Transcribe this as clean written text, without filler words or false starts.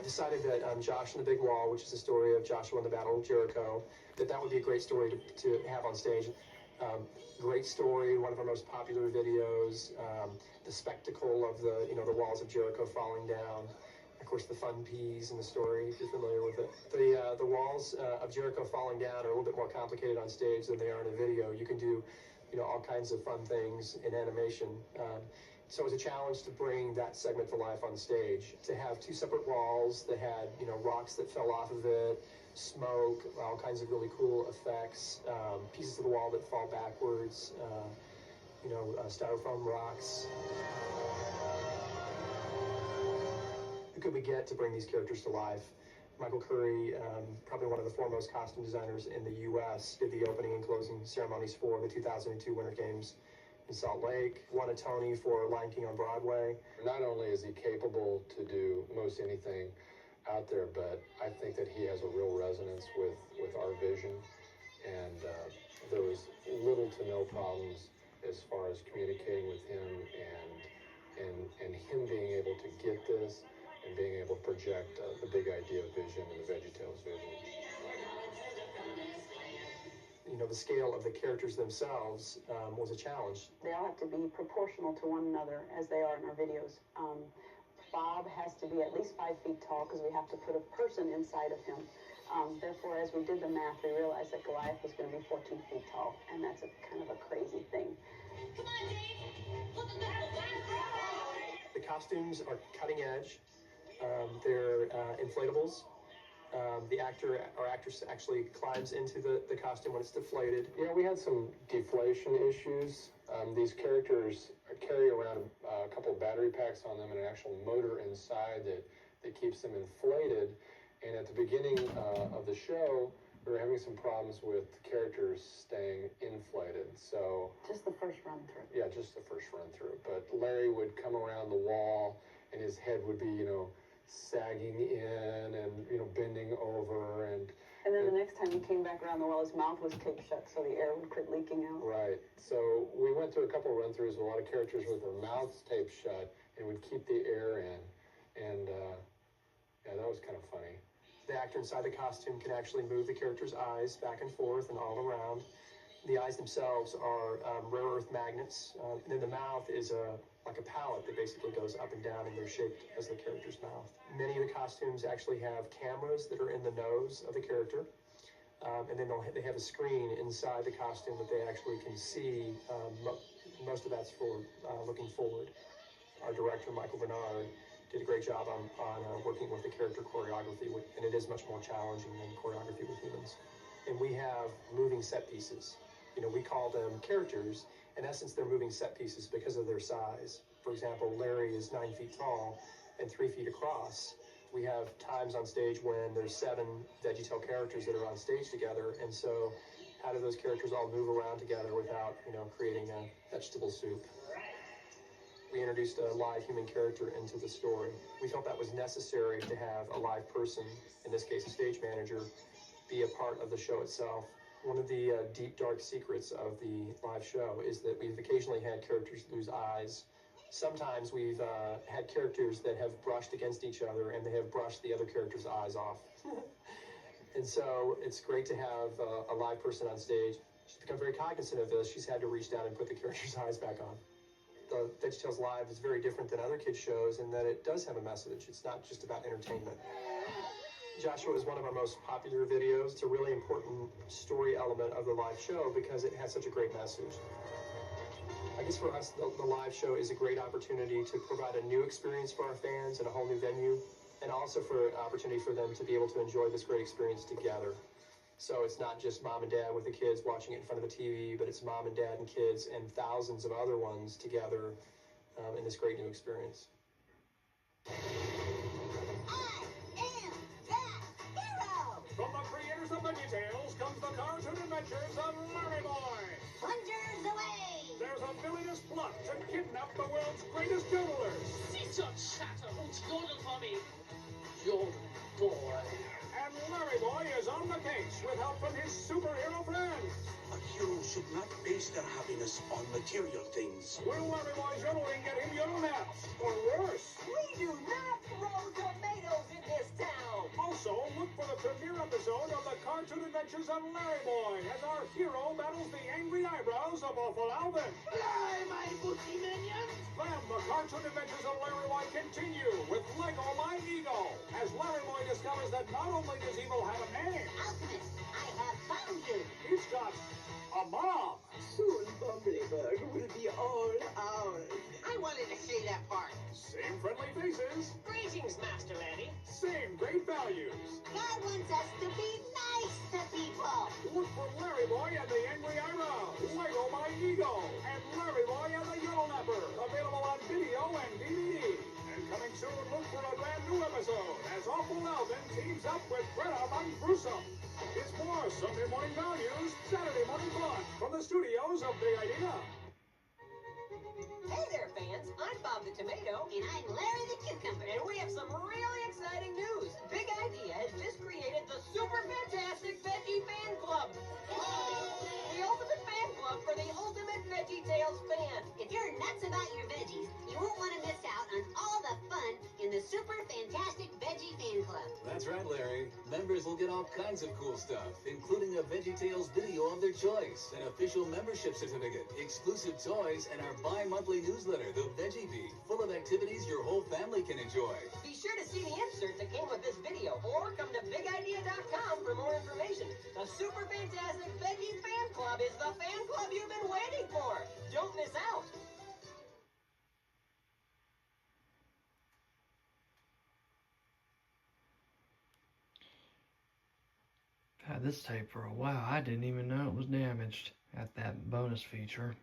decided that Josh and the Big Wall, which is the story of Joshua and the Battle of Jericho, that would be a great story to have on stage. Great story, one of our most popular videos. The spectacle of the walls of Jericho falling down. Of course, the fun peas in the story, if you're familiar with it. The walls of Jericho falling down are a little bit more complicated on stage than they are in a video. You can do, all kinds of fun things in animation. So it was a challenge to bring that segment to life on stage. To have two separate walls that had, rocks that fell off of it, smoke, all kinds of really cool effects, pieces of the wall that fall backwards, styrofoam rocks. Who could we get to bring these characters to life? Michael Curry, probably one of the foremost costume designers in the U.S., did the opening and closing ceremonies for the 2002 Winter Games in Salt Lake, won a Tony for Lion King on Broadway. Not only is he capable to do most anything out there, but I think that he has a real resonance with our vision, and there was little to no problems as far as communicating with him and him being able to get this and being able to project the big idea of vision and the VeggieTales vision. The scale of the characters themselves was a challenge. They all have to be proportional to one another as they are in our videos. Bob has to be at least 5 feet tall because we have to put a person inside of him. Therefore, as we did the math, we realized that Goliath was going to be 14 feet tall, and that's a kind of a crazy thing. Come on, Dave! Put the battle back! The costumes are cutting edge. They're inflatables. The actor or actress actually climbs into the costume when it's deflated. Yeah, we had some deflation issues. These characters carry around a couple of battery packs on them and an actual motor inside that keeps them inflated. And at the beginning of the show, we were having some problems with the characters staying inflated. So just the first run through. Yeah, just the first run through. But Larry would come around the wall, and his head would be, sagging in and bending over, and then the next time he came back around the wall, his mouth was taped shut so the air would quit leaking out. Right. So we went through a couple of run-throughs with a lot of characters with their mouths taped shut and would keep the air in, and that was kind of funny. The actor inside the costume can actually move the character's eyes back and forth and all around. The eyes themselves are rare earth magnets, and then the mouth is like a palette that basically goes up and down, and they're shaped as the character's mouth. Many of the costumes actually have cameras that are in the nose of the character, and then they have a screen inside the costume that they actually can see. Most of that's for looking forward. Our director, Michael Bernard, did a great job on working with the character choreography, and it is much more challenging than choreography with humans. And we have moving set pieces. We call them characters. In essence, they're moving set pieces because of their size. For example, Larry is 9 feet tall and 3 feet across. We have times on stage when there's 7 VeggieTale characters that are on stage together, and so how do those characters all move around together without, creating a vegetable soup? We introduced a live human character into the story. We felt that was necessary to have a live person, in this case a stage manager, be a part of the show itself. One of the deep, dark secrets of the live show is that we've occasionally had characters lose eyes. Sometimes we've had characters that have brushed against each other and they have brushed the other character's eyes off. And so it's great to have a live person on stage. She's become very cognizant of this. She's had to reach down and put the character's eyes back on. The VeggieTales Live is very different than other kids' shows in that it does have a message. It's not just about entertainment. Joshua is one of our most popular videos. It's a really important story element of the live show because it has such a great message. I guess for us, the live show is a great opportunity to provide a new experience for our fans and a whole new venue, and also for an opportunity for them to be able to enjoy this great experience together. So it's not just mom and dad with the kids watching it in front of a TV, but it's mom and dad and kids and thousands of other ones together in this great new experience. From the creators of VeggieTales comes the cartoon adventures of Larry Boy. Plungers away! There's a villainous plot to kidnap the world's greatest yodelers. Sit your chatter and yodel for me. Yodel boy. And Larry Boy is on the case with help from his superhero friends. A hero should not base their happiness on material things. Will Larry Boy's yodeling get him yodel naps? Or worse? We do not throw tomatoes in this town. Also, look for the premiere episode of the Cartoon Adventures of Larry Boy as our hero battles the angry eyebrows of Awful Alvin. Fly, my booty minions! Then the Cartoon Adventures of Larry Boy continue with Lego My Ego as Larry Boy discovers that not only does evil have a name, Alchemist, I have found you. he's got a mom. Soon Bumbleberg will be all ours. I wanted to say that part. Same friendly faces, Greetings, Master Lanny. same great values. God wants us to be nice to people. Look for Larry Boy and the Angry Eyebrows, Lego My Ego, and Larry Boy and the Yodel Napper. Available on video and DVD. And coming soon, look for a brand new episode as Awful Alvin teams up with Greta Van Gruesome. It's more Sunday morning values, Saturday morning fun from the studios of Big Idea. Hey there, fans. I'm Bob the Tomato. And I'm Larry the Cucumber. And we have some really exciting news. Big Idea has just created the super fantastic Veggie Fan Club. The ultimate fan club for the ultimate VeggieTales fan. If you're nuts about your veggies, you won't want to miss out on all the fun in the super fantastic Veggie Fan Club. That's right, Larry. Members will get all kinds of cool stuff, including a VeggieTales video of their choice, an official membership certificate, exclusive toys, and our bi-monthly newsletter, The Veggie Bee, full of activities your whole family can enjoy. Be sure to see the insert that came with this video or come to bigidea.com for more information. The super fantastic Veggie Fan Club is the fan club you've been waiting for. Don't miss out. Had this tape for a while. I didn't even know it was damaged at that bonus feature.